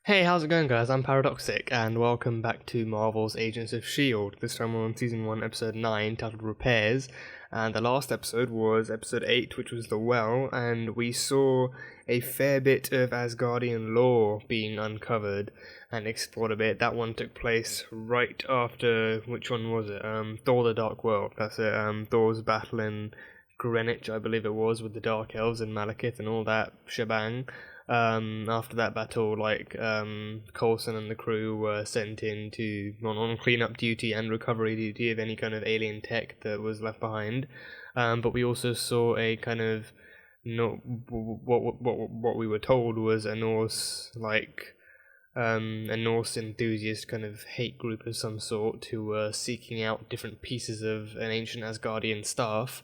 Hey, how's it going, guys? I'm Paradoxic, and welcome back to Marvel's Agents of S.H.I.E.L.D. This time we're on Season 1, Episode 9, titled Repairs, and the last episode was Episode 8, which was The Well, and we saw a fair bit of Asgardian lore being uncovered and explored a bit. That one took place right after, which one was it? Thor the Dark World, that's it. Thor's battle in Greenwich, I believe it was, with the Dark Elves and Malekith and all that shebang. After that battle, Coulson and the crew were sent in to on cleanup duty and recovery duty of any kind of alien tech that was left behind. But we also saw a kind of what we were told was a Norse enthusiast kind of hate group of some sort who were seeking out different pieces of an ancient Asgardian staff.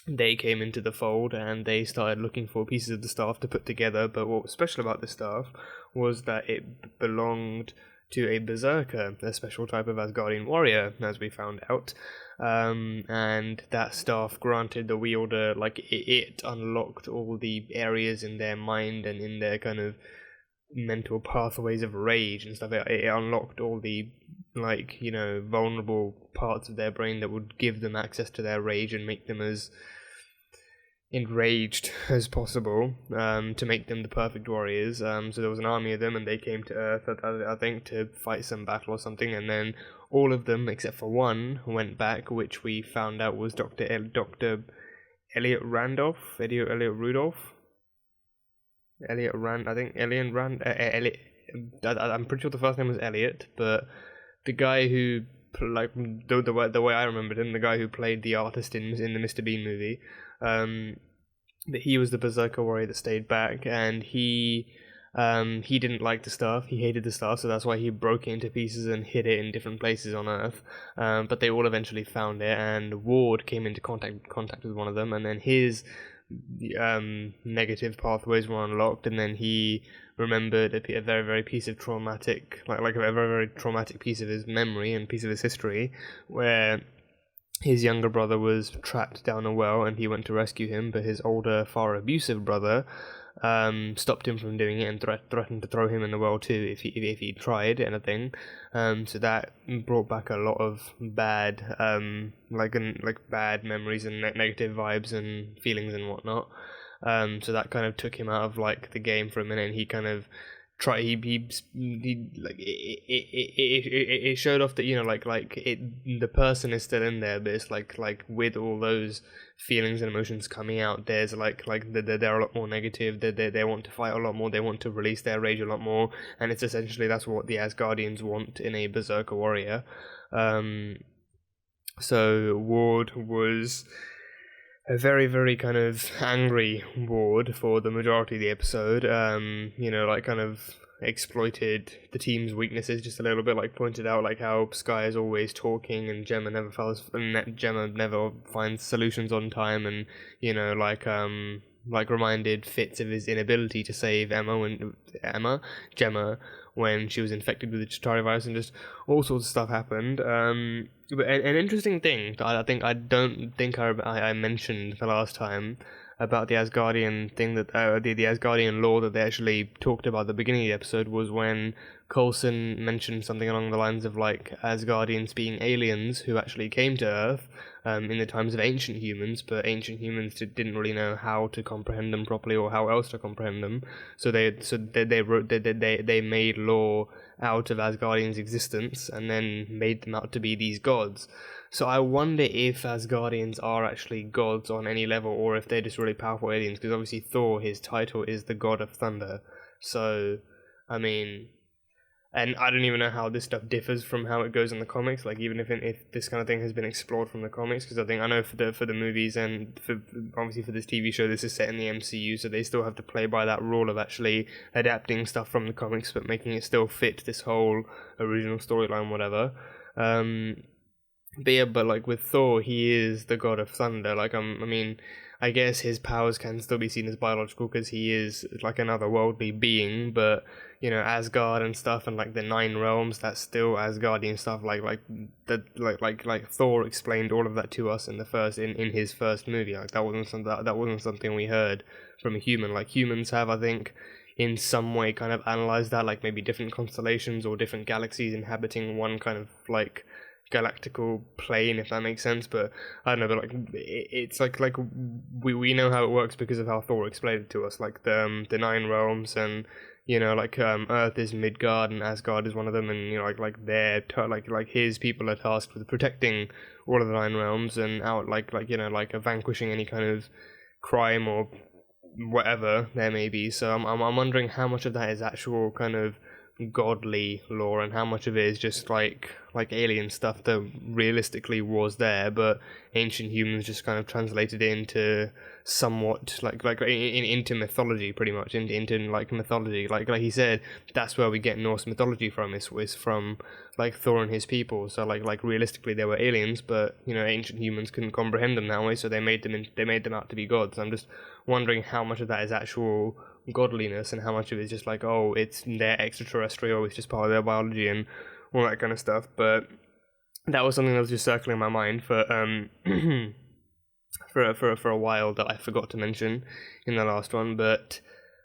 They came into the fold and they started looking for pieces of the staff to put together, but what was special about the staff was that it belonged to a berserker, a special type of Asgardian warrior, as we found out. And that staff granted the wielder, it unlocked all the areas in their mind and in their kind of mental pathways of rage and stuff. It unlocked all the vulnerable parts of their brain that would give them access to their rage and make them as enraged as possible, to make them the perfect warriors. So there was an army of them and they came to Earth, I think, to fight some battle or something, and then all of them except for one went back, which we found out was Dr. Elliot Rudolph. I'm pretty sure the first name was Elliot, but the guy who, the way I remembered him, the guy who played the artist in the Mr. Bean movie, that he was the berserker warrior that stayed back, and he didn't like the staff, he hated the staff, so that's why he broke it into pieces and hid it in different places on Earth. But they all eventually found it, and Ward came into contact with one of them, and then his negative pathways were unlocked, and then he remembered a very, very piece of traumatic, a very, very traumatic piece of his memory and piece of his history, where his younger brother was trapped down a well and he went to rescue him, but his older, far abusive brother stopped him from doing it and threatened to throw him in the well too if he tried anything. So that brought back a lot of bad bad memories and negative vibes and feelings and whatnot. So that kind of took him out of the game for a minute, and he kind of it showed off that the person is still in there, but it's with all those feelings and emotions coming out, there's they're a lot more negative. They want to fight a lot more. They want to release their rage a lot more, and it's essentially that's what the Asgardians want in a berserker warrior. So Ward was a very, very kind of angry Ward for the majority of the episode. Kind of exploited the team's weaknesses just a little bit, pointed out how Sky is always talking and Gemma never finds solutions on time, and reminded Fitz of his inability to save Gemma when she was infected with the Chitauri virus, and just all sorts of stuff happened. But an interesting thing that I don't think I mentioned the last time about the Asgardian thing, that the Asgardian lore that they actually talked about at the beginning of the episode, was when Coulson mentioned something along the lines of Asgardians being aliens who actually came to Earth in the times of ancient humans, but ancient humans didn't really know how to comprehend them properly or how else to comprehend them. So they made lore out of Asgardians' existence and then made them out to be these gods. So I wonder if Asgardians are actually gods on any level, or if they're just really powerful aliens, because obviously Thor, his title is the God of Thunder. So, I mean, and I don't even know how this stuff differs from how it goes in the comics, even if this kind of thing has been explored from the comics, because I know for the movies and obviously for this TV show, this is set in the MCU, so they still have to play by that rule of actually adapting stuff from the comics but making it still fit this whole original storyline, whatever. But with Thor, he is the God of Thunder. I guess his powers can still be seen as biological because he is an otherworldly being, but Asgard and stuff and the Nine Realms, that's still Asgardian stuff. Thor explained all of that to us in his first movie. That wasn't something we heard from a human. Humans have, I think, in some way kind of analyze that, like maybe different constellations or different galaxies inhabiting one kind of like galactical plane, if that makes sense. But I don't know, but like it's like we know how it works because of how Thor explained it to us, like the nine realms, and you know, like Earth is Midgard and Asgard is one of them, and you know, like they're like his people are tasked with protecting all of the nine realms and out like you know, like vanquishing any kind of crime or whatever there may be. So I'm wondering how much of that is actual kind of godly lore and how much of it is just like alien stuff that realistically was there, but ancient humans just kind of translated it into somewhat into mythology, pretty much into like mythology. Like he said, that's where we get Norse mythology from. Is from like Thor and his people. So like realistically they were aliens, but you know, ancient humans couldn't comprehend them that way, so they made them out to be gods. I'm just wondering how much of that is actual godliness and how much of it is just like, oh, they're extraterrestrial, it's just part of their biology and all that kind of stuff. But that was something that was just circling my mind for for a while that I forgot to mention in the last one. But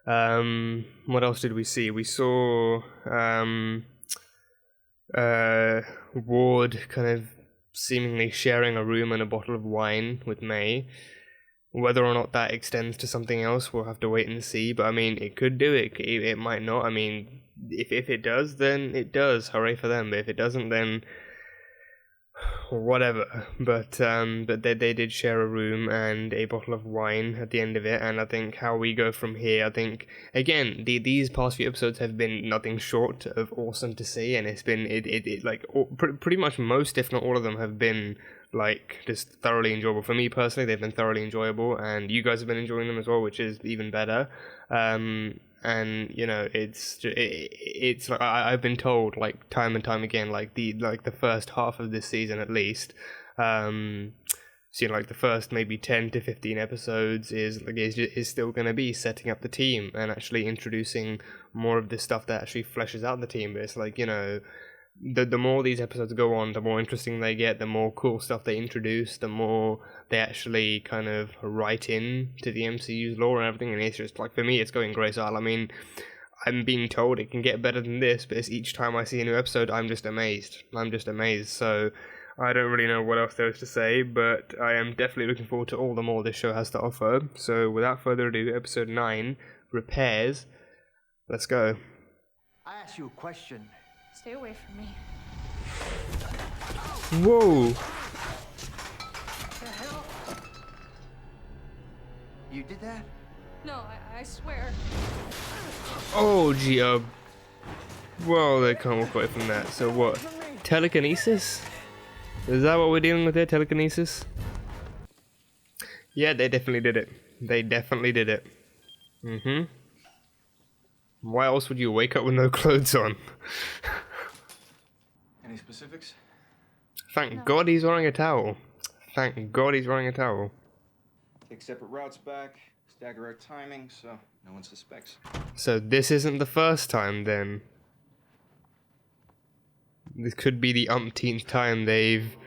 what else did we see? We saw Ward kind of seemingly sharing a room and a bottle of wine with May. Whether or not that extends to something else, we'll have to wait and see. But I mean, it could do it. It might not. I mean, if it does, then it does. Hooray for them. But if it doesn't, then whatever. But they did share a room and a bottle of wine at the end of it. And I think how we go from here, I think again, these past few episodes have been nothing short of awesome to see, and it's been pretty much most, if not all of them, have been like just thoroughly enjoyable. For me personally, they've been thoroughly enjoyable, and you guys have been enjoying them as well, which is even better. And you know, it's like I've been told like time and time again, like the first half of this season at least, so you know, like the first maybe 10 to 15 episodes is still going to be setting up the team and actually introducing more of this stuff that actually fleshes out the team. But it's like, you know, the more these episodes go on, the more interesting they get, the more cool stuff they introduce, the more they actually kind of write in to the MCU's lore and everything. And it's just like, for me, it's going great. So I mean, I'm being told it can get better than this, but it's each time I see a new episode, I'm just amazed. So I don't really know what else there is to say, but I am definitely looking forward to all the more this show has to offer. So without further ado, episode 9, Repairs. Let's go. I ask you a question. Stay away from me. Whoa! The hell? You did that? No, I swear. Oh, gee, well, they can't walk away from that. So what? Telekinesis? Is that what we're dealing with here? Telekinesis? Yeah, they definitely did it. Why else would you wake up with no clothes on? Any specifics? Thank God he's wearing a towel. Take separate routes back, stagger our timing so no one suspects. So this isn't the first time then. This could be the umpteenth time they've,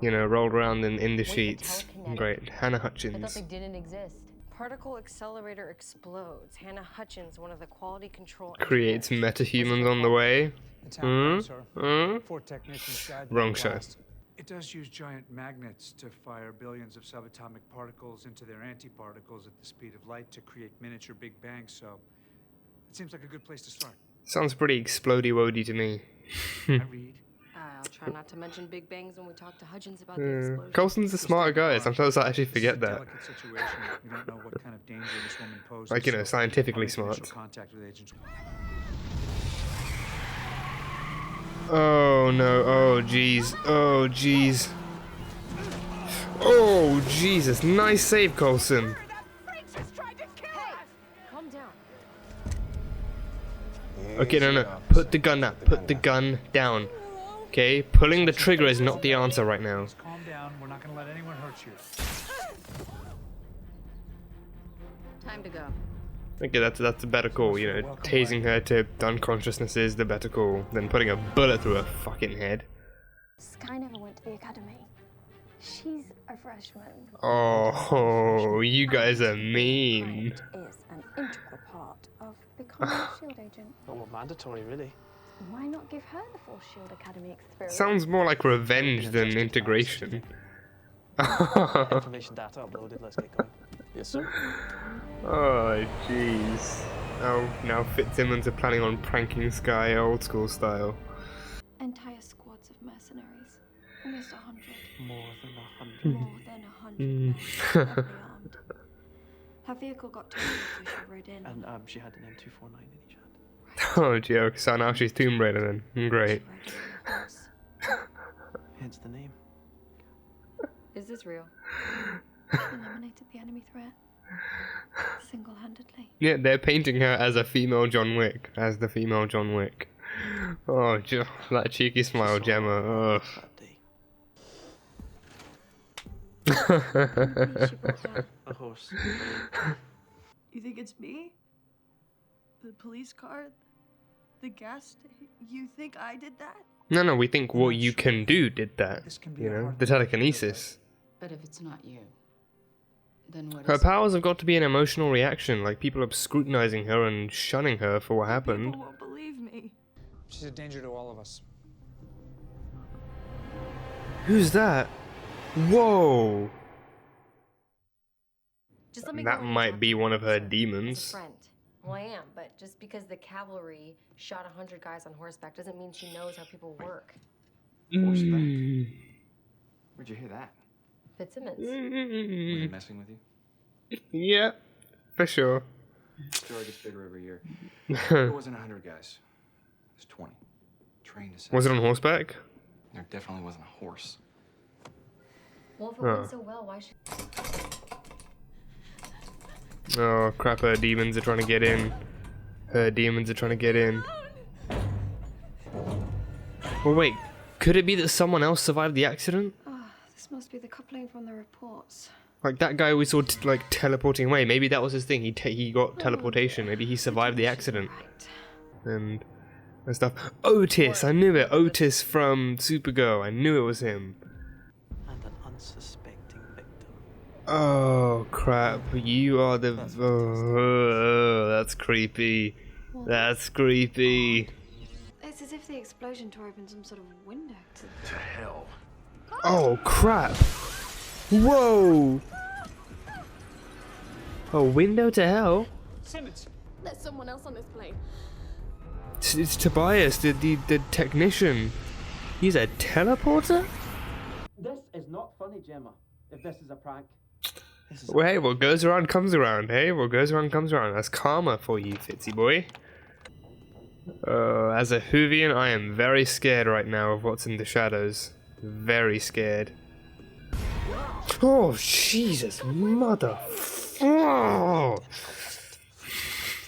you know, rolled around in the sheets. Great. Hannah I thought Hutchins. they didn't exist. Particle accelerator explodes. Hannah Hutchins, one of the quality control Creates engineers. metahumans on the way. It's happening, sir. Hmm? Four technicians died in Wrong the show. blast. It does use giant magnets to fire billions of subatomic particles into their antiparticles at the speed of light to create miniature Big Bangs, so it seems like a good place to start. Sounds pretty explodey-wody to me. I read. I'll try not to mention Big Bangs when we talk to Hutchins about the explosion. Coulson's a smarter guy. Sometimes I actually forget This is a that. delicate situation. We don't know what kind of danger this woman poses. Like, you know, so scientifically I'll make initial smart. contact with agents. Oh no, oh jeez, oh jeez. Oh Jesus, nice save, Coulson. Calm down. Okay, no, put the gun down. Okay, pulling the trigger is not the answer right now. Just calm down. We're not going to let anyone hurt you. Time to go. Okay, that's a better call, you know, tasing her to unconsciousness is the better call than putting a bullet through her fucking head. Sky never went to the academy. She's a freshman. Oh, you guys are mean. Is an integral part of becoming a SHIELD agent. Well, mandatory, really. Why not give her the full SHIELD Academy experience? Sounds more like revenge than integration. Information data uploaded, let's get going. Yes, sir. Oh, jeez. Oh, now Fitzsimmons are planning on pranking Sky old school style. Entire squads of mercenaries. Almost 100. More than 100. More than 100 men, heavily armed. Her vehicle got towed, so she rode in. And she had an M249 in each hand. Oh, joke. So now she's Tomb Raider then. Great. She rode in on a horse. Hence the name. Is this real? She eliminated the enemy threat. Single-handedly. Yeah, they're painting her as a female John Wick. As the female John Wick. Oh, that cheeky smile, Gemma. Ugh. She brought out. A horse. You think it's me? The police car? The gas? You think I did that? No, we think what you can do did that. This can be You a know, hard the thing to telekinesis. But if it's not you, then what Her is it? powers have got to be an emotional reaction, like people are scrutinizing her and shunning her for what happened. People won't believe me. She's a danger to all of us. Who's that? Whoa! Just let me That go and might talk be to one you, of her sir, as a demons. friend. Well, I am, but just because the cavalry shot 100 guys on horseback doesn't mean she knows how people work. Mm. Where'd you hear that? Fitzsimmons. Was he messing with you? Yeah, for sure. Story gets bigger every year. It wasn't 100 guys. It was 20. Trained to Was it on horseback? There definitely wasn't a horse. Well, if it Oh. went so well, why should... Oh crap, her demons are trying to get in. Her demons are trying to get in. Well, wait, could it be that someone else survived the accident? This must be the coupling from the reports. Like that guy we saw like teleporting away. Maybe that was his thing. He got teleportation. Maybe he survived the accident Right. and stuff. Otis, I knew it. Otis from Supergirl. I knew it was him. And an unsuspecting victim. Oh crap! You are the. Oh, that's creepy. That's creepy. It's as if the explosion tore open some sort of window. To hell. Oh crap! Whoa! A window to hell? Simmons! There's someone else on this plane. It's Tobias, the technician. He's a teleporter? This is not funny, Gemma, if this is a prank. This is Well, hey, what goes around comes around. Hey, what goes around comes around. That's karma for you, Fitzy boy. As a Whovian, I am very scared right now of what's in the shadows. Very scared. Oh, Jesus, mother. Oh.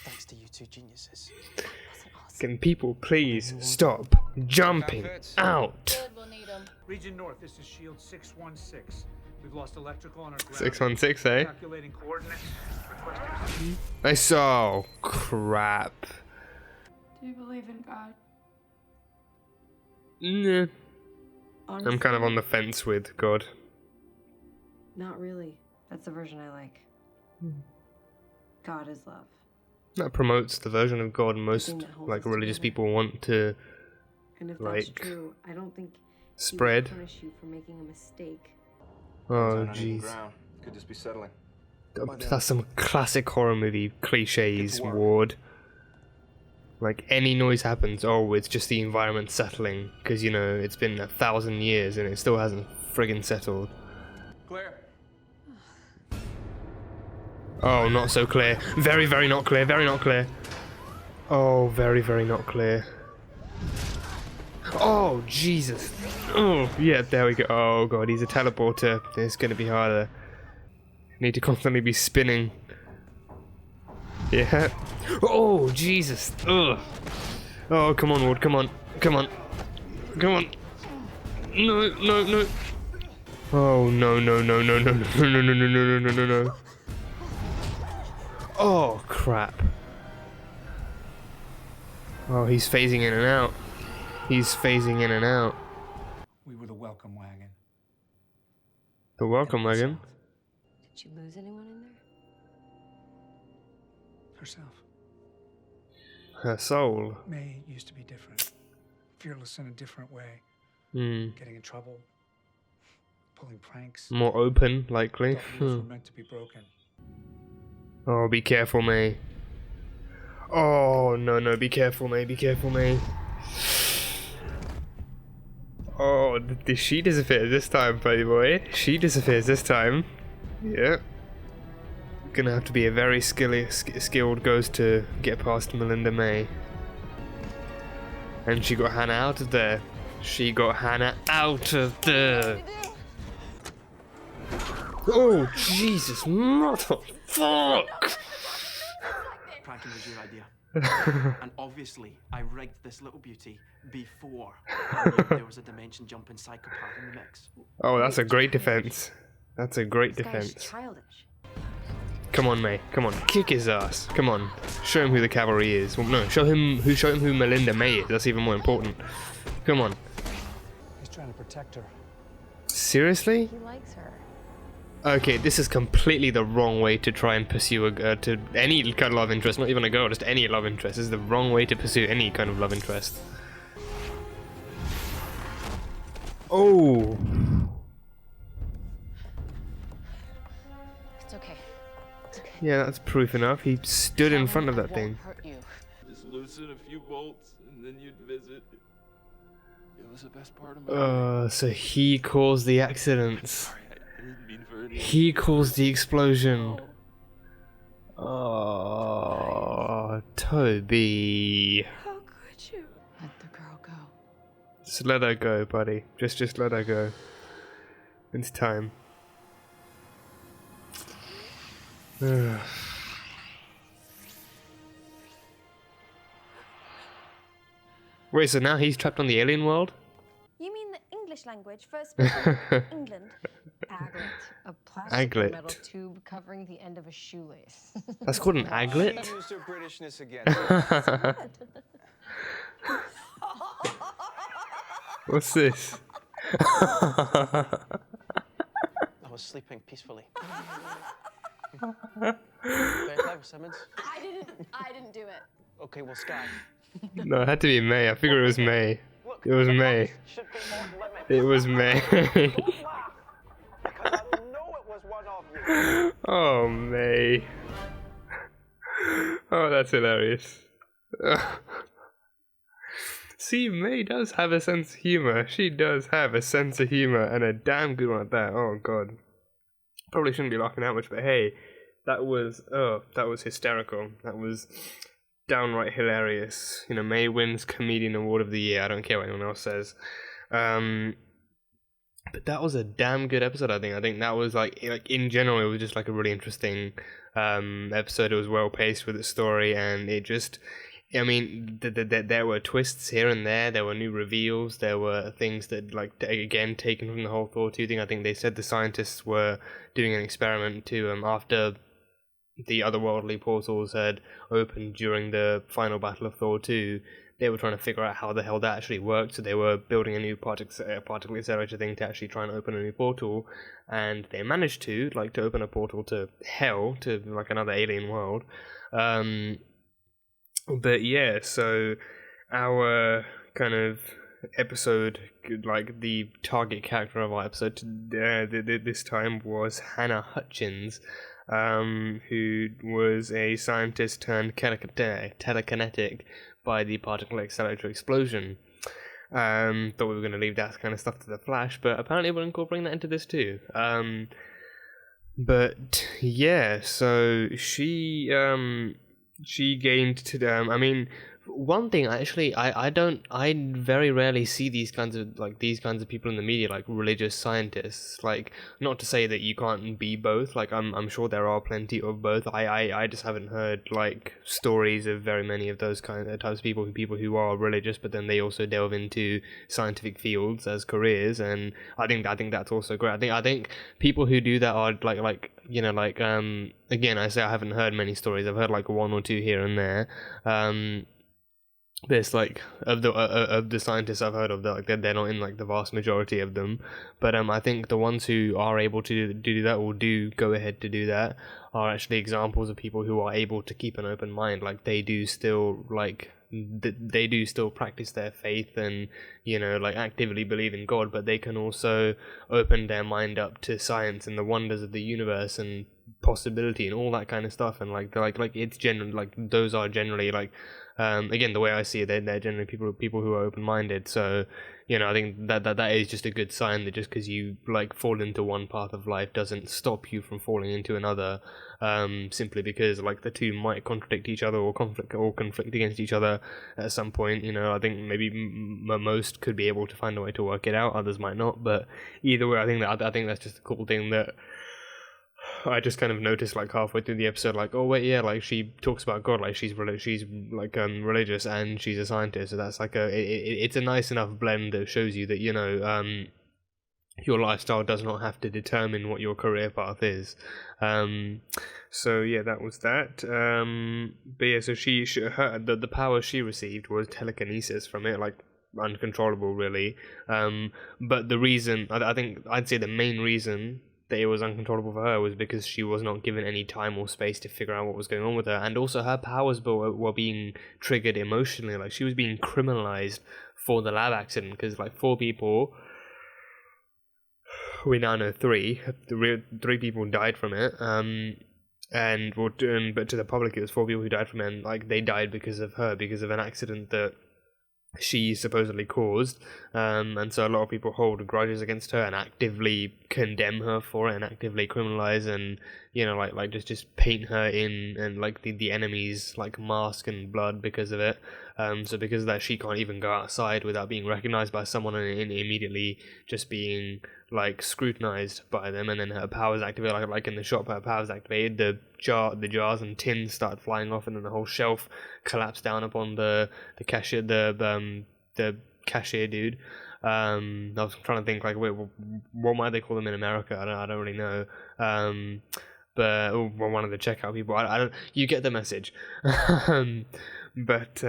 thanks to you two geniuses. Can people please stop jumping out? Region North, this is Shield 616. We've lost electrical on our ground. 616, eh? Calculating coordinates. Requesting I saw. Crap. Do you believe in God? Nah. Honestly, I'm kind of on the fence with God. Not really. That's the version I like. God is love. That promotes the version of God most thing that holds like us religious together. people want to And if that's Like, true, I don't think spread. he would punish you for making a mistake. Oh Hands on uneven jeez. ground. Could just be settling. That's some classic horror movie cliches, Get to work. Ward. Like any noise happens, oh, it's just the environment settling, because you know it's been 1,000 years and it still hasn't friggin' settled. Claire. Oh, not so clear. Very, very not clear. Very not clear. Oh, very, very not clear. Oh, Jesus. Oh, yeah, there we go. Oh, God, he's a teleporter. It's going to be harder. Need to constantly be spinning. Yeah. Oh, Jesus. Ugh. Oh, come on, Ward. Come on. Come on. Come on. No, no, no. Oh, no, no, no, no, no, no, no, no, no, no, no, no, no. Oh, crap. Oh, he's phasing in and out. He's phasing in and out. We were the welcome wagon. You're welcome, Megan. Did she lose anyone in there? Herself. Her soul. May used to be different. Fearless in a different way. Getting in trouble. Pulling pranks. More open, likely. Thought rules were meant to be broken. Oh, be careful, May. Oh, no, be careful, May, be careful, May. Oh, she disappears this time, buddy boy. She disappears this time. Yep. Gonna have to be a very skilled ghost to get past Melinda May. And she got Hannah out of there. She got Hannah out of there. Oh, Jesus, motherfuck! Pranking was your idea. And obviously, I rigged this little beauty before I knew there was a dimension jumping psychopath in the mix. Oh, that's a great defense. That's a great This guy's defense. childish. Come on, May. Come on, kick his ass. Come on, show him who the cavalry is. Well, no, show him who Melinda May is. That's even more important. Come on. He's trying to protect her. Seriously? He likes her. Okay, this is completely the wrong way to try and pursue to any kind of love interest, not even a girl, just any love interest. This is the wrong way to pursue any kind of love interest. Oh. It's okay. It's okay. Yeah, that's proof enough. He stood in front of that thing. Hurt you. Just loosen a few bolts and then you'd visit. It was the best part of my So he caused the accidents. Sorry, I didn't mean for any. He caused the explosion. Oh, Toby. How could you? Let the girl go. Just let her go, buddy. Just let her go. It's time. Wait, so now he's trapped on the alien world? You mean the English language first spoken in England? Aglet. A plastic or Aglet. metal tube covering the end of a shoelace. That's called an aglet? She used her Britishness again. What's this? I was sleeping peacefully. Very clever, Simmons. I didn't do it. Okay, well, Sky. No, it had to be May. I figured it was May. Look, It was the May. box should be on limit. It was May. Don't laugh, because I know it was one of you. Oh, May. Oh, that's hilarious. See, May does have a sense of humor. She does have a sense of humor, and a damn good one at that. Oh, God. Probably shouldn't be laughing that much, but hey, that was hysterical. That was downright hilarious. You know, May wins Comedian Award of the Year. I don't care what anyone else says. But that was a damn good episode, I think. I think that was like in general, it was just like a really interesting episode. It was well paced with its story, and it just, I mean, there were twists here and there. There were new reveals. There were things that, like, again, taken from the whole Thor 2 thing. I think they said the scientists were doing an experiment to after the otherworldly portals had opened during the final battle of Thor 2. They were trying to figure out how the hell that actually worked, so they were building a new particle accelerator thing to actually try and open a new portal, and they managed to open a portal to hell, to like another alien world. But yeah, so our kind of episode, like the target character of our episode this time was Hannah Hutchins, who was a scientist turned telekinetic by the particle accelerator explosion. Thought we were going to leave that kind of stuff to the Flash, but apparently we're incorporating that into this too. But yeah, so she gained to I mean, one thing actually, I very rarely see these kinds of people in the media, like religious scientists. Like, not to say that you can't be both. Like, I'm sure there are plenty of both. I just haven't heard like stories of very many of those kind of types of people who are religious, but then they also delve into scientific fields as careers. And I think that's also great. I think people who do that are like again, I say I haven't heard many stories. I've heard like one or two here and there. But it's like of the scientists I've heard of, they're not in like the vast majority of them. But I think the ones who are able to do that, or do go ahead to do that, are actually examples of people who are able to keep an open mind. Like they do still they do still practice their faith and, you know, like actively believe in God, but they can also open their mind up to science and the wonders of the universe and possibility and all that kind of stuff. And like it's generally like those are generally like again, the way I see it, they're generally people who are open-minded. So, you know, I think that is just a good sign that just because you like fall into one path of life doesn't stop you from falling into another, simply because like the two might contradict each other or conflict against each other at some point. You know, I think maybe most could be able to find a way to work it out, others might not. But either way, I think that's just a cool thing that I just kind of noticed like halfway through the episode, like, oh wait, yeah, like she talks about God, like she's like religious and she's a scientist, so that's like it's a nice enough blend that shows you that, you know, your lifestyle does not have to determine what your career path is. So yeah, that was that. But yeah, so the power she received was telekinesis from it, like uncontrollable really. But the reason, I think I'd say the main reason that it was uncontrollable for her was because she was not given any time or space to figure out what was going on with her, and also her powers were being triggered emotionally. Like she was being criminalized for the lab accident, because like 4 people, we now know 3 people died from it, but to the public it was 4 people who died from it, and like they died because of her, because of an accident that she supposedly caused, and so a lot of people hold grudges against her and actively condemn her for it and actively criminalize and, you know, like just paint her in and like the enemy's like mask and blood because of it. So because of that, she can't even go outside without being recognized by someone and immediately just being like scrutinized by them. And then her powers activated, like in the shop, her powers activated. The jars and tins start flying off, and then the whole shelf collapsed down upon the cashier, the cashier dude. I was trying to think like, wait, what might they call them in America? I don't really know. But one of the checkout people. I don't. You get the message. But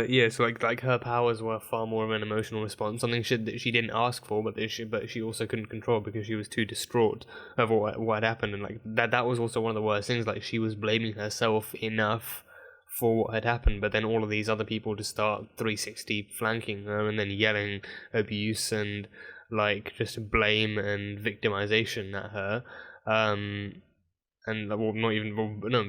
yeah, so like her powers were far more of an emotional response, something that she didn't ask for, but she also couldn't control because she was too distraught of what happened, and like that was also one of the worst things. Like she was blaming herself enough for what had happened, but then all of these other people just start 360 flanking her and then yelling abuse and like just blame and victimization at her. And well, not even, well, no,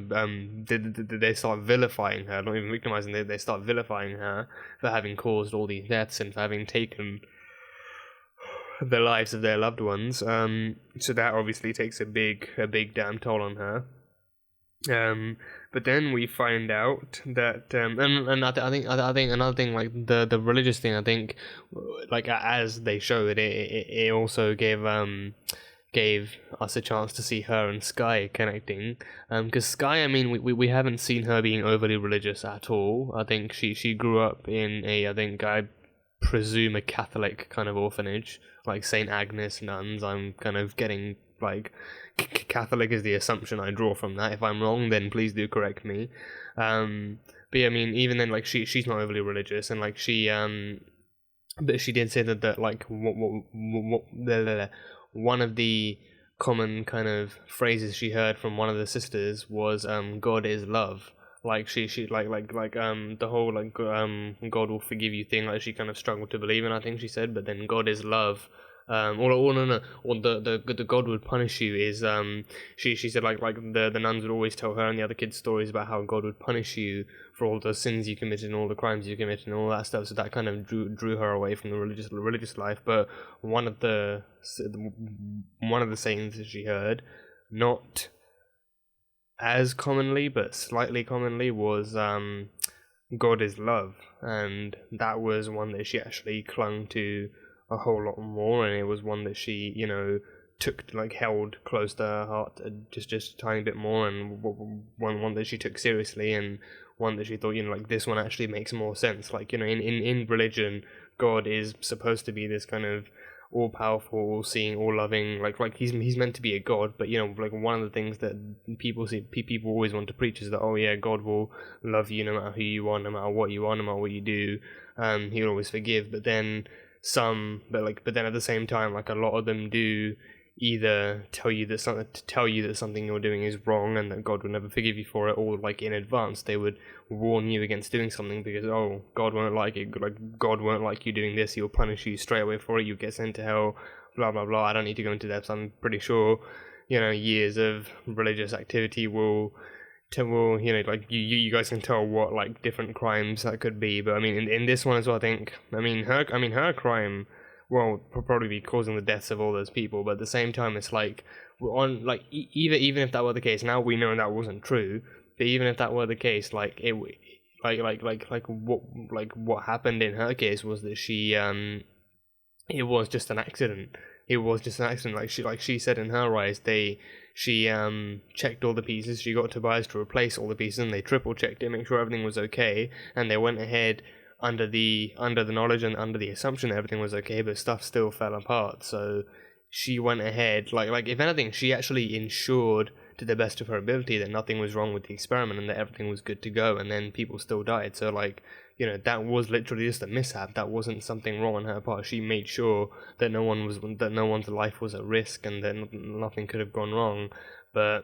they start vilifying her, not even victimizing, they start vilifying her for having caused all these deaths and for having taken the lives of their loved ones. So that obviously takes a big damn toll on her. But then we find out that, and I think another thing, like the religious thing, I think, like as they showed it also gave us a chance to see her and Sky connecting, because Sky, I mean, we haven't seen her being overly religious at all. I think she grew up in I presume a Catholic kind of orphanage, like St. Agnes nuns. I'm kind of getting like Catholic is the assumption I draw from that. If I'm wrong, then please do correct me. But yeah, I mean, even then, like she's not overly religious, and like but she did say that like one of the common kind of phrases she heard from one of the sisters was God is love. Like she the whole like God will forgive you thing, like she kind of struggled to believe in, I think she said. But then God is love, or the God would punish you is she said like the nuns would always tell her and the other kids stories about how God would punish you for all the sins you committed and all the crimes you committed and all that stuff. So that kind of drew her away from the religious life. But one of the sayings that she heard, not as commonly but slightly commonly, was God is love, and that was one that she actually clung to a whole lot more, and it was one that she, you know, held close to her heart just a tiny bit more, and one that she took seriously, and one that she thought, you know, like this one actually makes more sense. Like, you know, in religion, God is supposed to be this kind of all powerful, all seeing, all loving, like he's meant to be a god, but you know, like one of the things that people always want to preach is that, oh yeah, God will love you no matter who you are, no matter what you are, no matter what you do, he'll always forgive. But then but then at the same time, like a lot of them do either tell you that something you're doing is wrong and that God will never forgive you for it, or like in advance they would warn you against doing something because, oh, God won't like it, like God won't like you doing this, he'll punish you straight away for it, you'll get sent to hell, blah blah blah. I don't need to go into depth. I'm pretty sure, you know, years of religious activity will you know, like you guys can tell what like different crimes that could be. But I mean, in this one as well, I mean her crime, well, probably be causing the deaths of all those people, but at the same time, it's like, on like even if that were the case, now we know that wasn't true. But even if that were the case, like it, what happened in her case was that she it was just an accident. It was just an accident. Like she said in her eyes, she checked all the pieces. She got Tobias to replace all the pieces, and they triple checked it, make sure everything was okay, and they went ahead under the knowledge and under the assumption that everything was okay, but stuff still fell apart. So she went ahead, like if anything, she actually ensured to the best of her ability that nothing was wrong with the experiment and that everything was good to go, and then people still died. So like, you know, that was literally just a mishap. That wasn't something wrong on her part. She made sure that no one's life was at risk and that nothing could have gone wrong, but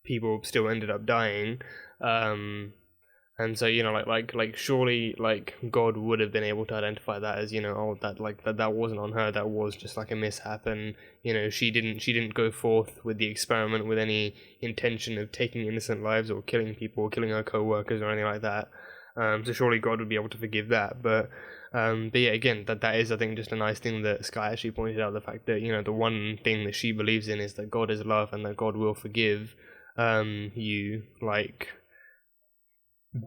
people still ended up dying. And so, you know, like surely, like, God would have been able to identify that as, you know, oh, that wasn't on her, that was just like a mishap, and, you know, she didn't go forth with the experiment with any intention of taking innocent lives or killing people or killing her co-workers or anything like that. So surely God would be able to forgive that. But yeah, again, that is, I think, just a nice thing that Sky actually pointed out, the fact that, you know, the one thing that she believes in is that God is love and that God will forgive you, like,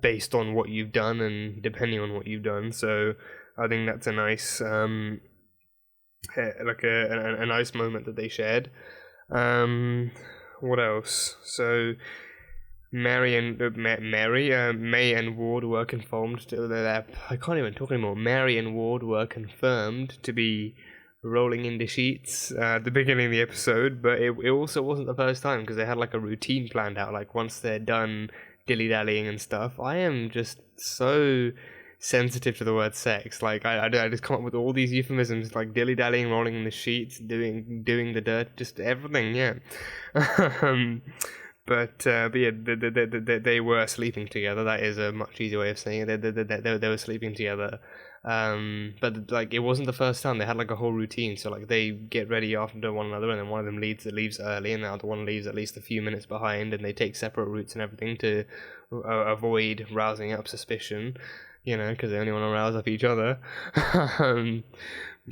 based on what you've done and depending on what you've done. So I think that's a nice like a nice moment that they shared. What else? So May and Ward were confirmed to I can't even talk anymore. Mary and Ward were confirmed to be rolling in the sheets at the beginning of the episode, but it also wasn't the first time, because they had like a routine planned out, like once they're done dilly-dallying and stuff. I am just so sensitive to the word sex. Like I just come up with all these euphemisms, like dilly-dallying, rolling in the sheets, doing the dirt, just everything, yeah. But yeah, they were sleeping together. That is a much easier way of saying it. They were sleeping together. But like, it wasn't the first time. They had like a whole routine. So like, they get ready after one another, and then one of them leaves early, and the other one leaves at least a few minutes behind, and they take separate routes and everything to avoid rousing up suspicion. You know, because they only want to rouse up each other.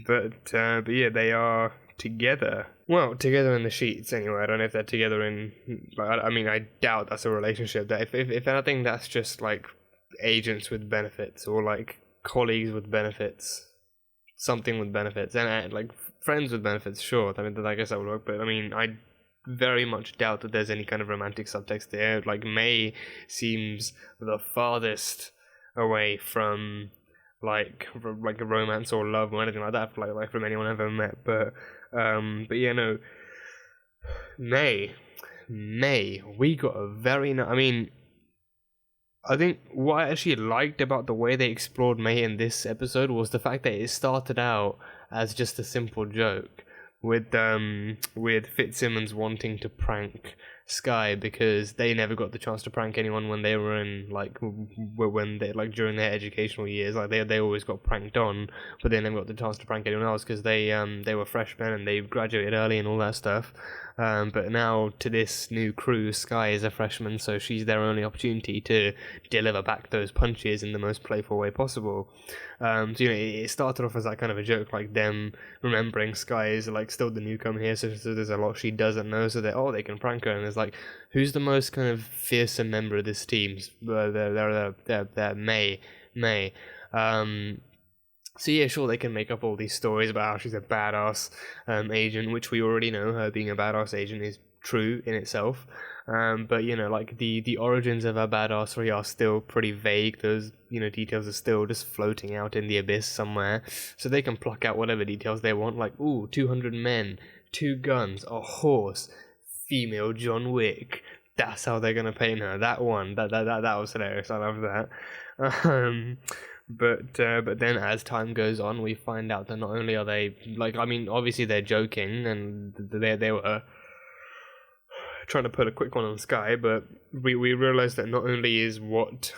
But yeah, they are together. Well, together in the sheets anyway. I don't know if they're together in, like, I mean, I doubt that's a relationship. That if anything, that's just like agents with benefits, or like colleagues with benefits, something with benefits, and like friends with benefits. Sure, I mean, I guess that would work. But I mean, I very much doubt that there's any kind of romantic subtext there. Like, May seems the farthest away from like a romance or love or anything like that, like from anyone I've ever met. But yeah, no, May, we got a very I mean, I think what I actually liked about the way they explored May in this episode was the fact that it started out as just a simple joke with Fitzsimmons wanting to prank Sky because they never got the chance to prank anyone when they were in during their educational years. Like they always got pranked on, but they never got the chance to prank anyone else because they were freshmen and they graduated early and all that stuff. But now to this new crew, Sky is a freshman, so she's their only opportunity to deliver back those punches in the most playful way possible. So, you know, it started off as that kind of a joke, like them remembering Sky is like still the newcomer here, so there's a lot she doesn't know, so they can prank her, and it's like, who's the most kind of fearsome member of this team? They're May. So yeah, sure, they can make up all these stories about how she's a badass agent, which we already know. Her being a badass agent is true in itself. But you know, like the origins of her badassery are still pretty vague. Those, you know, details are still just floating out in the abyss somewhere. So they can pluck out whatever details they want, like, ooh, 200 men, 2 guns, a horse, female John Wick. That's how they're gonna paint her. That one, that was hilarious. I love that. But then as time goes on, we find out that not only are they, like, I mean, obviously they're joking, and they were trying to put a quick one on Sky, but we realize that not only is what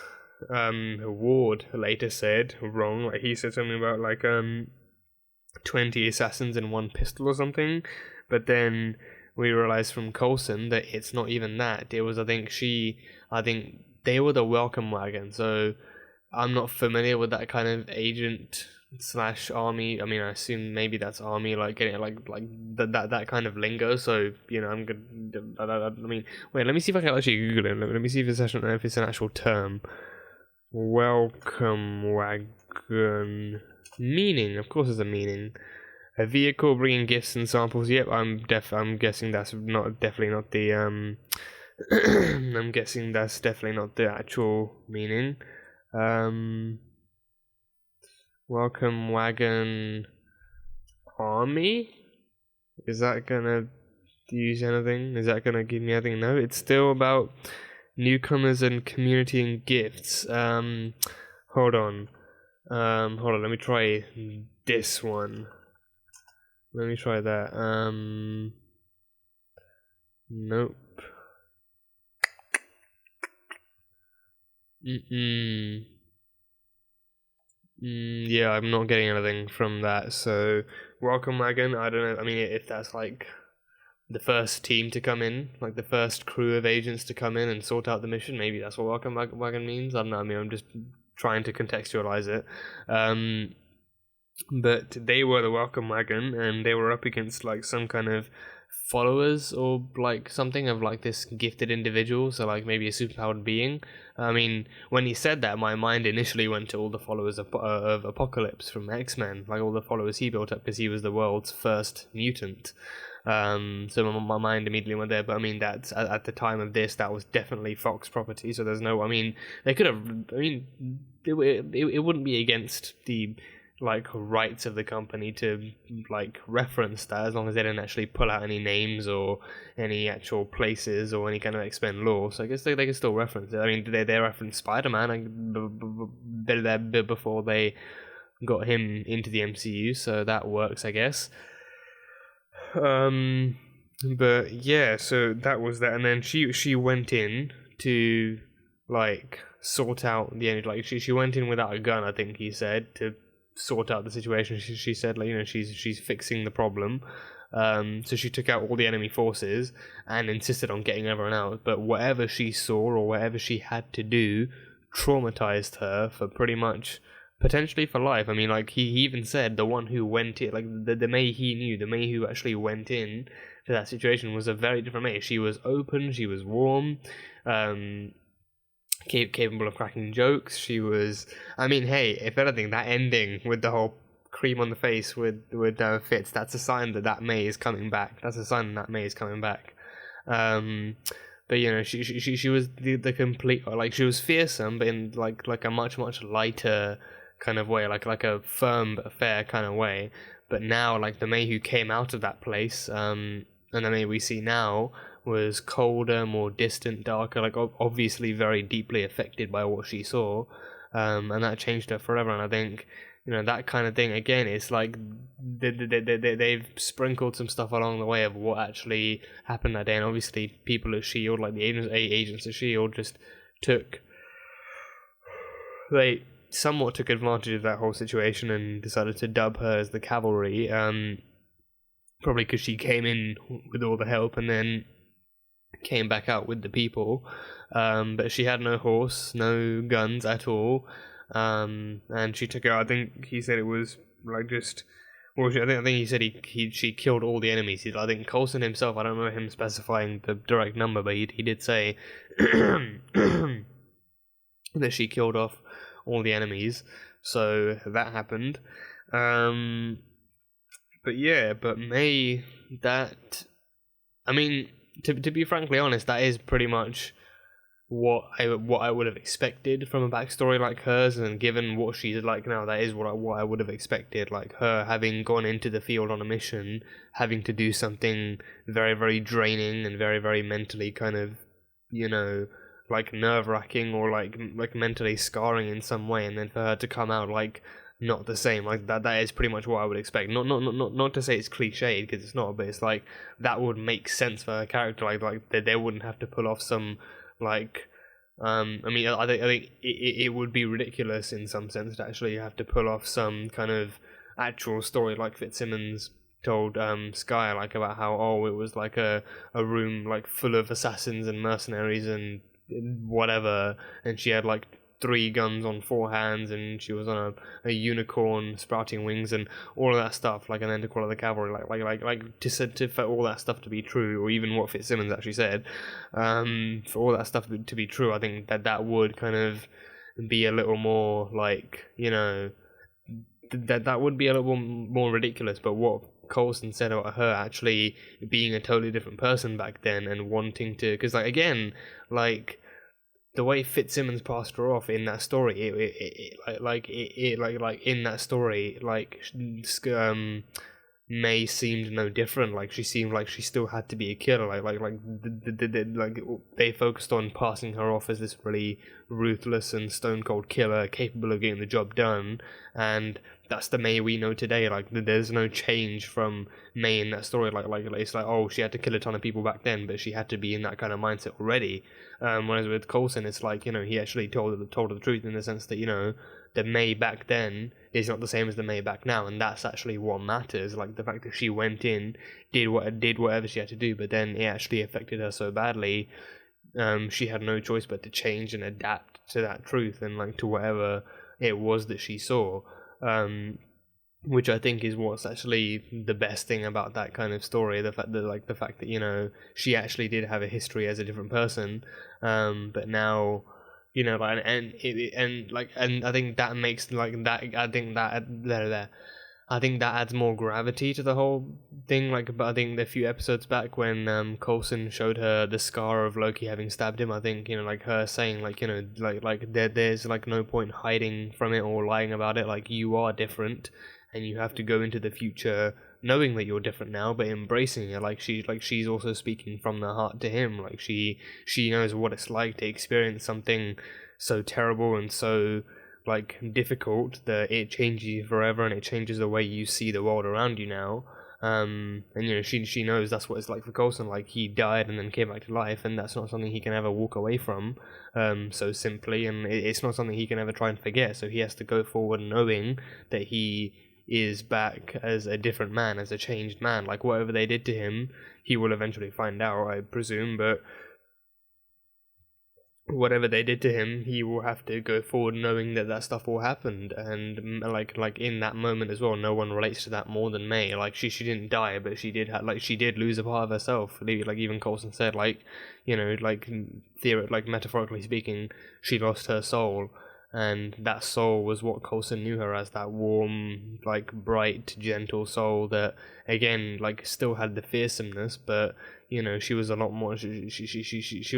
Ward later said wrong, like he said something about like 20 assassins and 1 pistol or something, but then we realize from Coulson that it's not even that. It was, I think they were the welcome wagon. So I'm not familiar with that kind of agent slash army. I mean, I assume maybe that's army, like getting like that kind of lingo. So, you know, I'm good. I mean, wait, let me see if I can actually Google it. Let me see if it's an actual term. Welcome wagon meaning. Of course, there's a meaning. A vehicle bringing gifts and samples. Yep, I'm guessing that's definitely not the I'm guessing that's definitely not the actual meaning. Welcome wagon army? Is that gonna use anything? Is that gonna give me anything? No, it's still about newcomers and community and gifts. Hold on, let me try this one. Let me try that. Nope. Yeah, I'm not getting anything from that. So, welcome wagon. I don't know. I mean, if that's like the first team to come in, like the first crew of agents to come in and sort out the mission, maybe that's what welcome wagon means. I don't know. I mean, I'm just trying to contextualize it. But they were the welcome wagon, and they were up against like some kind of followers or like something of like this gifted individual, so like maybe a superpowered being. I mean, when he said that, my mind initially went to all the followers of Apocalypse from X-Men, like all the followers he built up because he was the world's first mutant. So my mind immediately went there, but I mean, that's at the time of this, that was definitely Fox property, so there's no, I mean, they could have, I mean, it wouldn't be against the like rights of the company to like reference that, as long as they didn't actually pull out any names or any actual places or any kind of X-Men lore. So I guess they can still reference it. I mean, they referenced Spider-Man before they got him into the MCU, so that works, I guess. But yeah, so that was that, and then she went in to like sort out the end. Like she went in without a gun, I think he said, to sort out the situation. She said, like, you know, she's fixing the problem. So she took out all the enemy forces and insisted on getting everyone out. But whatever she saw or whatever she had to do traumatized her for pretty much potentially for life. I mean, like he even said the one who went in, like the May he knew, the May who actually went in to that situation was a very different May. She was open, she was warm, capable of cracking jokes. She was, I mean, hey, if anything, that ending with the whole cream on the face with Fitz, that's a sign that May is coming back. That's a sign that May is coming back. But you know, she was the complete, like, she was fearsome, but in like a much lighter kind of way, like a firm but fair kind of way. But now, like, the May who came out of that place, and the May we see now was colder, more distant, darker, like obviously very deeply affected by what she saw, and that changed her forever. And I think, you know, that kind of thing, again, it's like they've sprinkled some stuff along the way of what actually happened that day, and obviously people at S.H.I.E.L.D., like the agents at S.H.I.E.L.D. just they somewhat took advantage of that whole situation and decided to dub her as the cavalry, probably because she came in with all the help and then came back out with the people, but she had no horse, no guns at all, and she took out, I think he said it was like just, well, I think he said she killed all the enemies. I think Coulson himself, I don't remember him specifying the direct number, but he did say that she killed off all the enemies, so that happened. But yeah, but May, that, I mean, to be frankly honest, that is pretty much what I would have expected from a backstory like hers, and given what she's like now, that is what I would have expected. Like her having gone into the field on a mission, having to do something very, very draining and very, very mentally kind of, you know, like nerve-wracking or like mentally scarring in some way, and then for her to come out like not the same, like that is pretty much what I would expect. Not to say it's cliched, because it's not, but it's like that would make sense for her character. Like they wouldn't have to pull off some like I mean, I think it would be ridiculous in some sense to actually have to pull off some kind of actual story like Fitzsimmons told Sky, like about how it was like a room like full of assassins and mercenaries and whatever, and she had like 3 guns on 4 hands, and she was on a unicorn sprouting wings and all of that stuff, like, and then to call her the cavalry, for all that stuff to be true, or even what Fitzsimmons actually said, for all that stuff to be true, I think that would kind of be a little more like, you know, that would be a little more ridiculous. But what Coulson said about her actually being a totally different person back then and wanting to, because like again, like the way Fitzsimmons passed her off in that story, in that story, May seemed no different. Like she seemed like she still had to be a killer. Like they focused on passing her off as this really ruthless and stone cold killer, capable of getting the job done, and that's the May we know today. Like there's no change from May in that story. Like it's like, oh, she had to kill a ton of people back then, but she had to be in that kind of mindset already. Whereas with Coulson, it's like, you know, he actually told her the truth, in the sense that, you know, the May back then is not the same as the May back now, and that's actually what matters. Like the fact that she went in, did whatever she had to do, but then it actually affected her so badly, she had no choice but to change and adapt to that truth and like to whatever it was that she saw. Which I think is what's actually the best thing about that kind of story, the fact that you know, she actually did have a history as a different person, but now, you know, like, and I think that makes like that. I think that adds more gravity to the whole thing. Like, but I think the few episodes back when Coulson showed her the scar of Loki having stabbed him, I think, you know, like her saying, like, you know, like there's like no point hiding from it or lying about it. Like, you are different, and you have to go into the future knowing that you're different now, but embracing it. Like she's also speaking from the heart to him. Like she knows what it's like to experience something so terrible and so like difficult that it changes you forever, and it changes the way you see the world around you now. And you know, she knows that's what it's like for Coulson. Like, he died and then came back to life, and that's not something he can ever walk away from so simply, and it's not something he can ever try and forget. So he has to go forward knowing that he is back as a different man, as a changed man. Like, whatever they did to him, he will eventually find out, I presume, but whatever they did to him, he will have to go forward knowing that that stuff all happened. And like in that moment as well, no one relates to that more than May. Like, she didn't die, but she did she did lose a part of herself. Like, even Coulson said, like, you know, like metaphorically speaking, she lost her soul, and that soul was what Coulson knew her as, that warm, like, bright, gentle soul that, again, like, still had the fearsomeness, but, you know, she was a lot more. She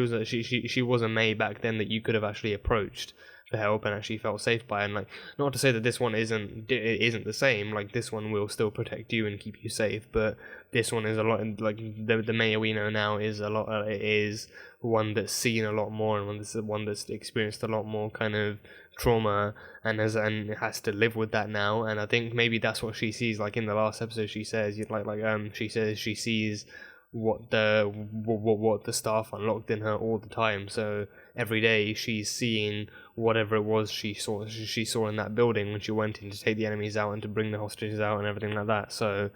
was a May back then that you could have actually approached for help and actually felt safe by. And like, not to say that this one isn't the same. Like, this one will still protect you and keep you safe, but this one is a lot like the May we know now is a lot. Is one that's seen a lot more, and one that's experienced a lot more kind of trauma, and has to live with that now. And I think maybe that's what she sees. Like, in the last episode, she says she says she sees what the staff unlocked in her all the time. So every day she's seeing whatever it was she saw in that building when she went in to take the enemies out and to bring the hostages out and everything like that. So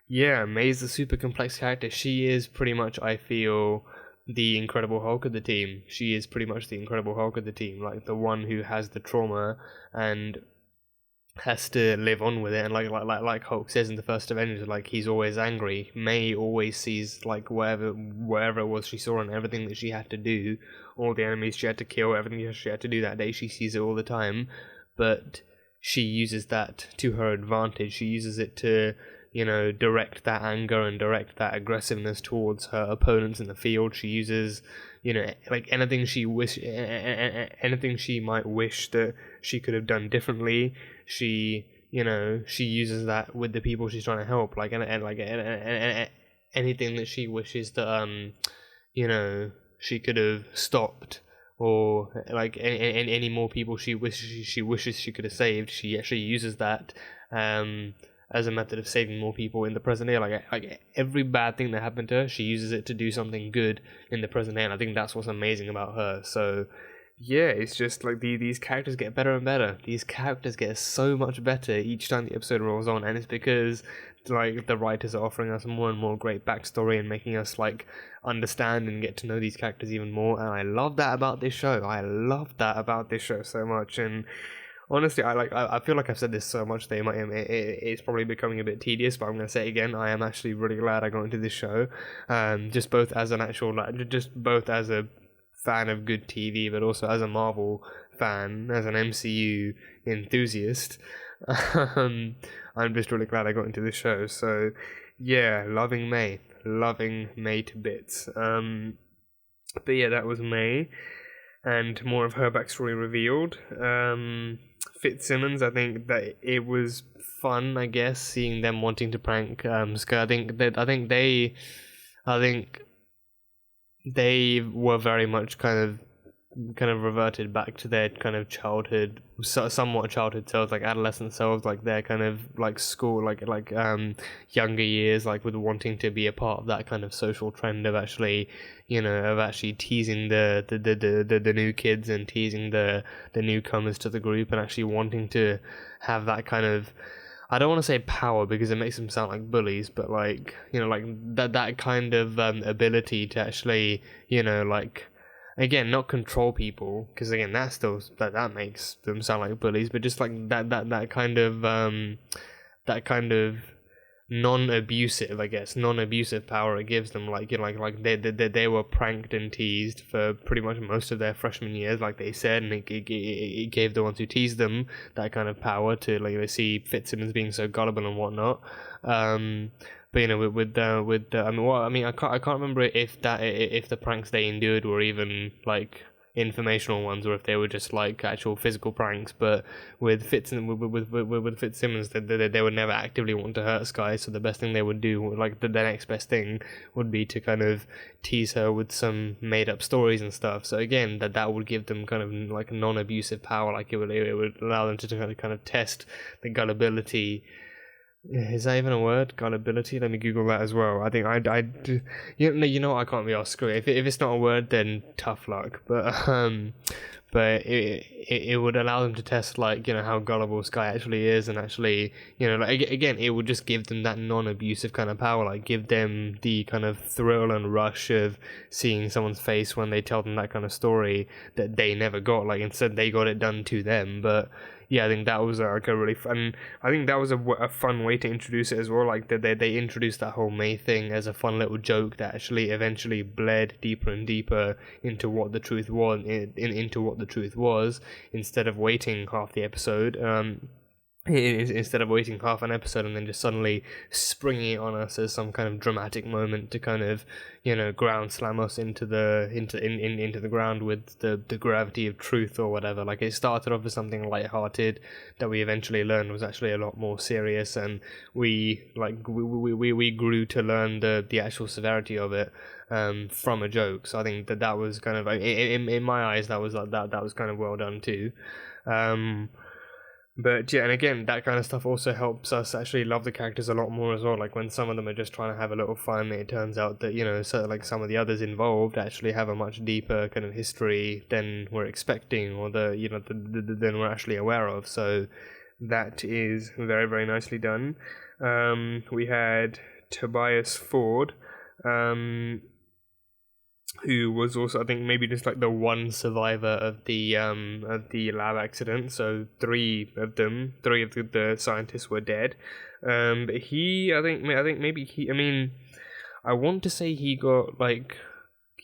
yeah, May's a super complex character. She is pretty much, I feel, the Incredible Hulk of the team. She is pretty much the Incredible Hulk of the team, like the one who has the trauma and has to live on with it. And like Hulk says in the first Avengers, like, he's always angry. May always sees, like, wherever it was she saw and everything that she had to do, all the enemies she had to kill, everything she had to do that day, she sees it all the time, but she uses that to her advantage. She uses it to direct that anger and direct that aggressiveness towards her opponents in the field. She uses, like anything she might wish that she could have done differently. She uses that with the people she's trying to help, like anything that she wishes that she could have stopped, or like any more people she wishes she could have saved. She actually uses that as a method of saving more people in the present day. Like every bad thing that happened to her, she uses it to do something good in the present day, and I think that's what's amazing about her. So yeah, it's just like these characters get better and better. These characters get so much better each time the episode rolls on, and it's because like the writers are offering us more and more great backstory and making us like understand and get to know these characters even more. And I love that about this show. I love that about this show so much. And honestly, I feel like I've said this so much that it's probably becoming a bit tedious, but I'm going to say it again. I am actually really glad I got into this show, just both as an actual, just both as a fan of good TV, but also as a Marvel fan, as an MCU enthusiast. I'm just really glad I got into this show. So yeah, loving May to bits. But yeah, that was May, and more of her backstory revealed. Fitzsimmons, I think that it was fun, I guess, seeing them wanting to prank Skr. I think they were very much kind of reverted back to their kind of childhood, somewhat childhood selves, like adolescent selves, like their kind of like school, like younger years, like with wanting to be a part of that kind of social trend of actually, teasing the new kids and teasing the newcomers to the group, and actually wanting to have that kind of, I don't want to say power because it makes them sound like bullies, but like, like that kind of ability to actually, again, not control people, because again, that makes them sound like bullies, but just like that kind of non-abusive, I guess, non-abusive power it gives them. Like, like they were pranked and teased for pretty much most of their freshman years, like they said, and it gave the ones who teased them that kind of power to, like, they see Fitzsimmons being so gullible and whatnot. But I can't remember if the pranks they endured were even like informational ones, or if they were just like actual physical pranks. But with Fitzsimmons, they would never actively want to hurt Skye. So the best thing they would do, like the next best thing, would be to kind of tease her with some made up stories and stuff. So again, that would give them kind of like non-abusive power. Like it would allow them to kind of test the gullibility. Is that even a word? Gullibility? Let me Google that as well. I think you know what, I can't be asked. Screw it. If it's not a word, then tough luck. But it would allow them to test, like, how gullible Skye actually is, and actually, like, again, it would just give them that non-abusive kind of power, like give them the kind of thrill and rush of seeing someone's face when they tell them that kind of story that they never got. Like, instead they got it done to them. But yeah, I think that was like a really fun. I think that was a fun way to introduce it as well. Like they introduced that whole May thing as a fun little joke that actually eventually bled deeper and deeper into what the truth was. Into what the truth was, instead of waiting half the episode. Instead of waiting half an episode and then just suddenly springing it on us as some kind of dramatic moment to kind of, ground slam us into the ground with the gravity of truth or whatever. Like, it started off as something lighthearted that we eventually learned was actually a lot more serious, and we grew to learn the actual severity of it from a joke. So I think that was kind of, in my eyes, that was kind of well done too. But yeah, and again, that kind of stuff also helps us actually love the characters a lot more as well. Like, when some of them are just trying to have a little fun, it turns out that, so like some of the others involved actually have a much deeper kind of history than we're expecting, or than we're actually aware of. So that is very, very nicely done. We had Tobias Ford, who was also, I think, maybe just like the one survivor of the lab accident. So three of the scientists were dead. But I want to say he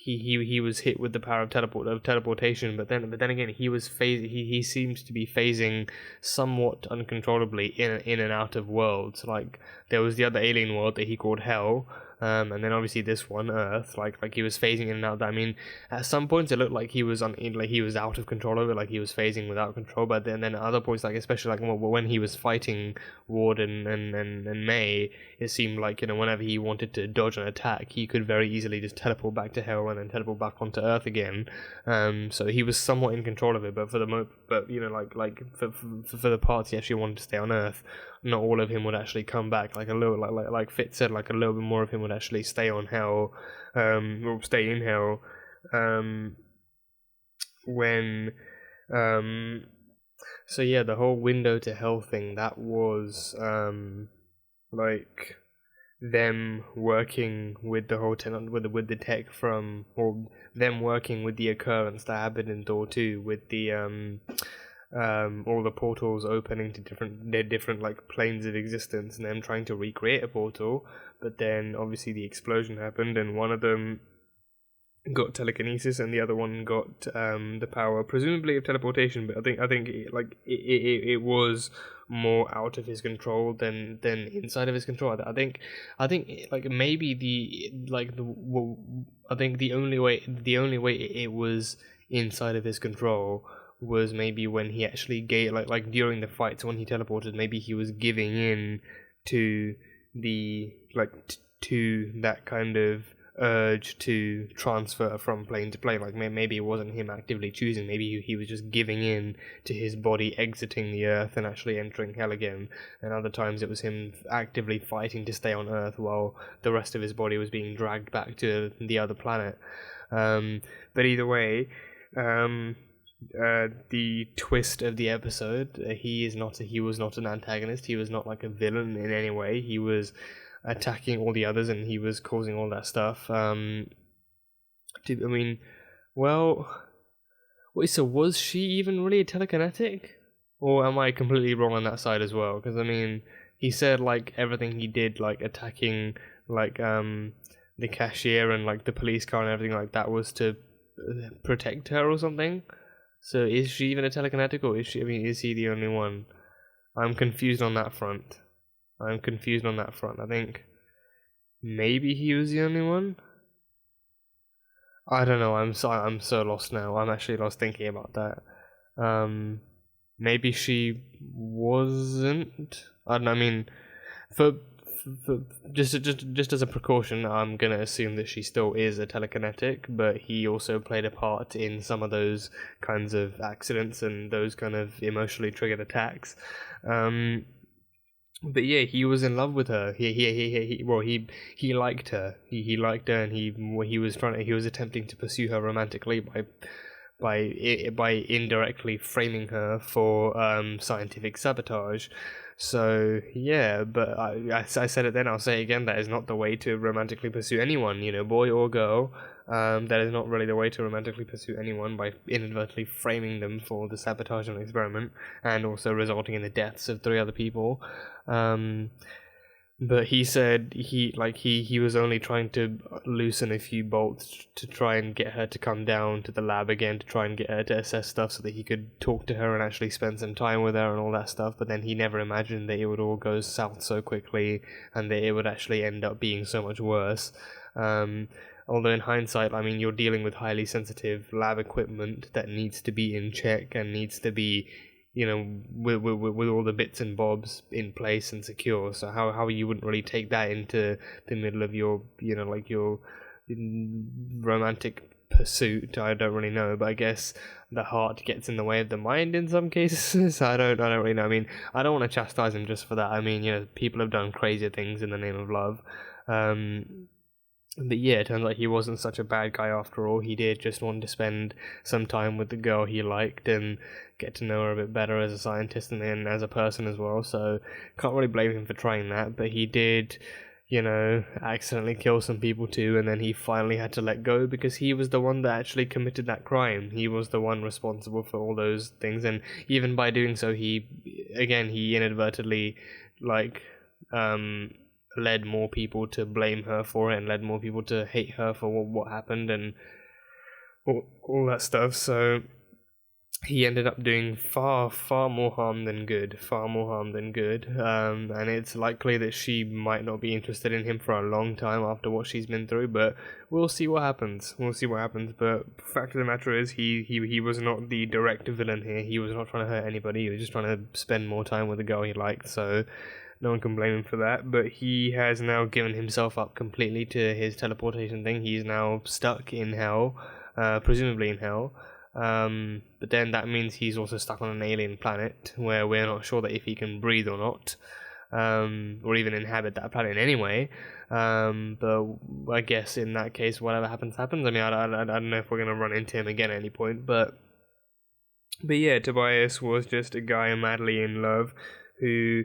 he was hit with the power of teleportation, but then again he seems to be phasing somewhat uncontrollably in and out of worlds. Like there was the other alien world that he called Hell, and then obviously this one, Earth. Like he was phasing in and out. I mean, at some points it looked like he was he was out of control of it, like he was phasing without control. But then at other points, like especially like when he was fighting Ward and May, it seemed like, you know, whenever he wanted to dodge an attack, he could very easily just teleport back to Hell and then teleport back onto Earth again. So he was somewhat in control of it. But but you know, like for the parts he actually wanted to stay on Earth, not all of him would actually come back. Like a little, like Fitz said, like a little bit more of him would actually stay on Hell, or stay in Hell. So yeah, the whole window to Hell thing, that was like them working with the whole with the tech from, or them working with the occurrence that happened in Thor 2 with the all the portals opening to different like planes of existence, and them trying to recreate a portal. But then obviously the explosion happened, and one of them got telekinesis and the other one got the power presumably of teleportation, but I think it was more out of his control than inside of his control. I think like maybe I think the only way it was inside of his control was maybe when he actually gave like during the fights when he teleported, maybe he was giving in to the to that kind of urge to transfer from plane to plane. Like maybe it wasn't him actively choosing, maybe he was just giving in to his body exiting the Earth and actually entering Hell again, and other times it was him actively fighting to stay on Earth while the rest of his body was being dragged back to the other planet. But either way, the twist of the episode, he was not an antagonist, he was not like a villain in any way, he was attacking all the others and he was causing all that stuff. Wait, so was she even really a telekinetic? Or am I completely wrong on that side as well? Because I mean, he said like everything he did, like attacking like the cashier and like the police car and everything like that, was to protect her or something. So is she even a telekinetic, or is he the only one? I'm confused on that front. I think maybe he was the only one. I don't know. I'm so lost now. I'm actually lost thinking about that. Maybe she wasn't. I don't know. I mean, for just as a precaution, I'm gonna assume that she still is a telekinetic. But he also played a part in some of those kinds of accidents and those kind of emotionally triggered attacks. But yeah, he was in love with her. He liked her. He liked her, and he was attempting to pursue her romantically by indirectly framing her for scientific sabotage. So yeah, but I said it then, I'll say it again, that is not the way to romantically pursue anyone, you know, boy or girl. That is not really the way to romantically pursue anyone, by inadvertently framing them for the sabotage of an experiment and also resulting in the deaths of 3 other people. But he said he was only trying to loosen a few bolts to try and get her to come down to the lab again, to try and get her to assess stuff so that he could talk to her and actually spend some time with her and all that stuff. But then he never imagined that it would all go south so quickly and that it would actually end up being so much worse. Although in hindsight, I mean, you're dealing with highly sensitive lab equipment that needs to be in check and needs to be, you know, with all the bits and bobs in place and secure. So how you wouldn't really take that into the middle of your, you know, like your romantic pursuit, I don't really know. But I guess the heart gets in the way of the mind in some cases. I don't really know. I mean, I don't want to chastise him just for that. I mean, you know, people have done crazier things in the name of love. But yeah, it turns out he wasn't such a bad guy after all. He did just want to spend some time with the girl he liked and get to know her a bit better as a scientist and then as a person as well. So can't really blame him for trying that. But he did, you know, accidentally kill some people too, and then he finally had to let go because he was the one that actually committed that crime. He was the one responsible for all those things, and even by doing so, he inadvertently led more people to blame her for it and led more people to hate her for what happened and all that stuff. So he ended up doing far more harm than good, and it's likely that she might not be interested in him for a long time after what she's been through, but we'll see what happens, but fact of the matter is he was not the direct villain here. He was not trying to hurt anybody, he was just trying to spend more time with the girl he liked, so no one can blame him for that. But he has now given himself up completely to his teleportation thing. He's now stuck in hell, presumably in hell. But then that means he's also stuck on an alien planet where we're not sure that if he can breathe or not, or even inhabit that planet anyway. But I guess in that case, whatever happens. I mean, I don't know if we're gonna run into him again at any point, but yeah, Tobias was just a guy madly in love who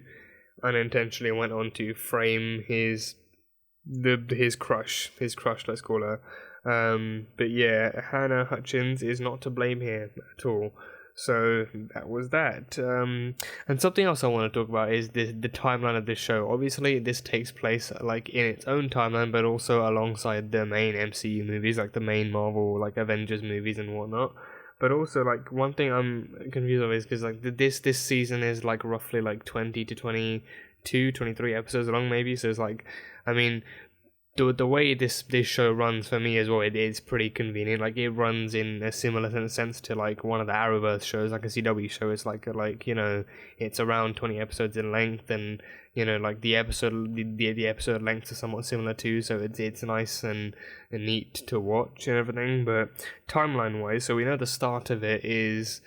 unintentionally went on to frame his crush, let's call her. But yeah, Hannah Hutchins is not to blame here at all. So that was that. And something else I want to talk about is the timeline of this show. Obviously, this takes place like in its own timeline, but also alongside the main MCU movies, like the main Marvel, like Avengers movies and whatnot. But also, like, one thing I'm confused of is because like this season is like roughly like 20 to 22, 23 episodes long, maybe. So it's like, I mean, the way this show runs for me as well, it is pretty convenient. Like, it runs in a similar sense to like one of the Arrowverse shows, like a CW show. It's like you know, it's around 20 episodes in length, and you know, like the episode lengths are somewhat similar too. So it's nice and neat to watch and everything. But timeline wise, so we know the start of it is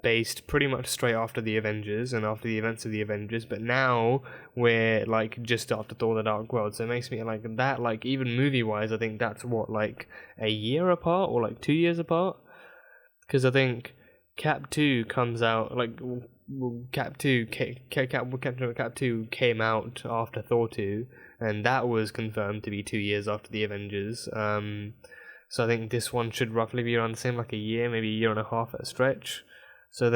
based pretty much straight after the Avengers and after the events of the Avengers, but now we're like just after Thor: The Dark World, so it makes me like that, like even movie wise I think that's what, like a year apart or like 2 years apart, because I think Cap 2 comes out like Cap 2 came out after Thor 2, and that was confirmed to be 2 years after the Avengers. So I think this one should roughly be around the same, like a year, maybe a year and a half at a stretch. So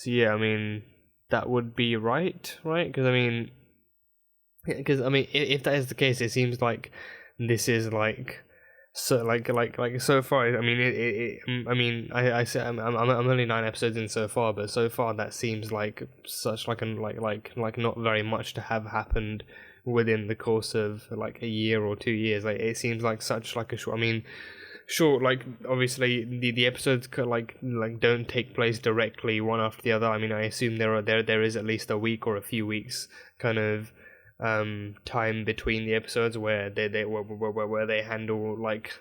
yeah, I mean, that would be right? Because I mean, if that is the case, it seems like this is like so so far. I mean, I say I'm only 9 episodes in so far, but so far that seems like such like not very much to have happened within the course of like a year or 2 years. Like, it seems like such like a short. I mean, sure, like obviously the episodes like don't take place directly one after the other. I mean, I assume there is at least a week or a few weeks kind of time between the episodes where they handle like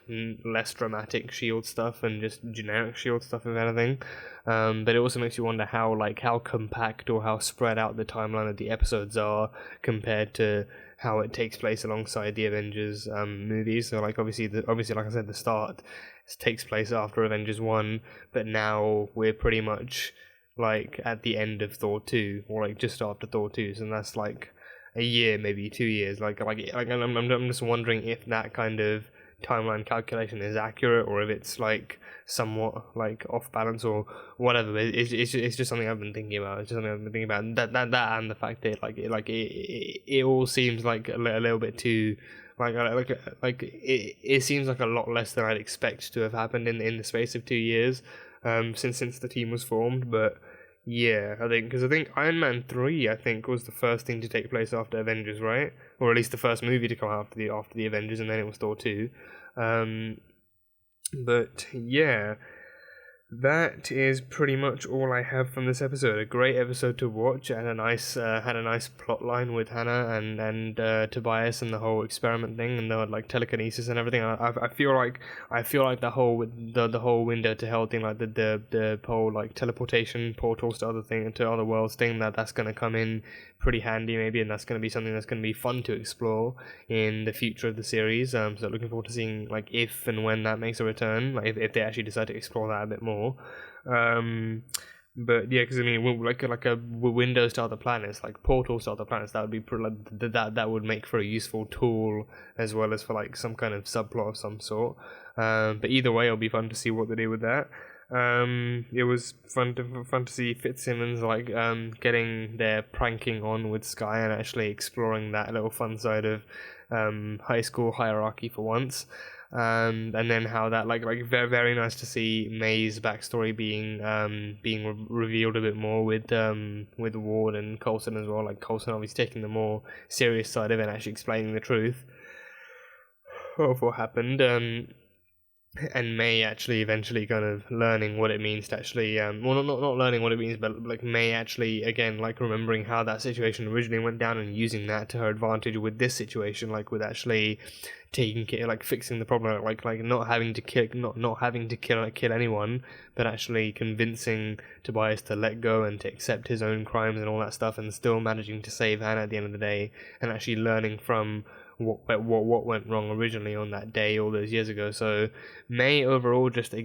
less dramatic Shield stuff and just generic Shield stuff, if anything. But it also makes you wonder how compact or how spread out the timeline of the episodes are compared to how it takes place alongside the Avengers movies. So like obviously like I said, the start takes place after Avengers 1, but now we're pretty much like at the end of Thor 2, or like just after Thor 2, so that's like a year, maybe 2 years. Like I'm just wondering if that kind of timeline calculation is accurate, or if it's like somewhat like off balance or whatever. It's just something I've been thinking about. That and the fact that it all seems like a little bit too it seems like a lot less than I'd expect to have happened in the space of 2 years since the team was formed. But yeah, I think Iron Man 3 was the first thing to take place after Avengers, right? Or at least the first movie to come out after the Avengers, and then it was Thor 2. But yeah, that is pretty much all I have from this episode. A great episode to watch, and had a nice plot line with Hannah and Tobias and the whole experiment thing, and the like telekinesis and everything. I feel like the whole window to hell thing, like the whole like teleportation portals to other worlds thing, that's gonna come in pretty handy maybe, and that's gonna be something that's gonna be fun to explore in the future of the series. So looking forward to seeing like if and when that makes a return, like if they actually decide to explore that a bit more. But yeah, because I mean, like a windows to other planets, like portals to other planets, that would be that would make for a useful tool, as well as for like some kind of subplot of some sort. But either way, it'll be fun to see what they do with that. It was fun to see Fitzsimmons like getting their pranking on with Sky and actually exploring that little fun side of high school hierarchy for once. And then how that like very, very nice to see May's backstory being revealed a bit more with Ward and Coulson as well. Like Coulson obviously taking the more serious side of it and actually explaining the truth of what happened. And May actually eventually kind of learning what it means to actually, well, not learning what it means, but like May actually, again, like remembering how that situation originally went down and using that to her advantage with this situation, like with actually taking care, like fixing the problem, like not having to kill anyone, but actually convincing Tobias to let go and to accept his own crimes and all that stuff, and still managing to save Hannah at the end of the day, and actually learning from what went wrong originally on that day all those years ago. So May overall, just a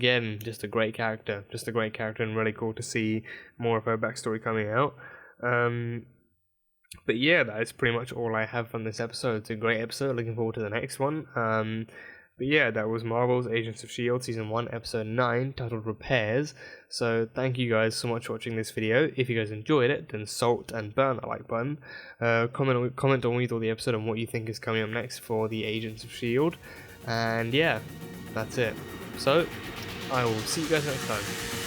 great character, and really cool to see more of her backstory coming out. But yeah, that is pretty much all I have from this episode. It's a great episode, looking forward to the next one. But yeah, that was Marvel's Agents of S.H.I.E.L.D. Season 1, Episode 9, titled Repairs. So thank you guys so much for watching this video. If you guys enjoyed it, then salt and burn that like button. Comment on what you thought of the episode and what you think is coming up next for the Agents of S.H.I.E.L.D. And yeah, that's it. So, I will see you guys next time.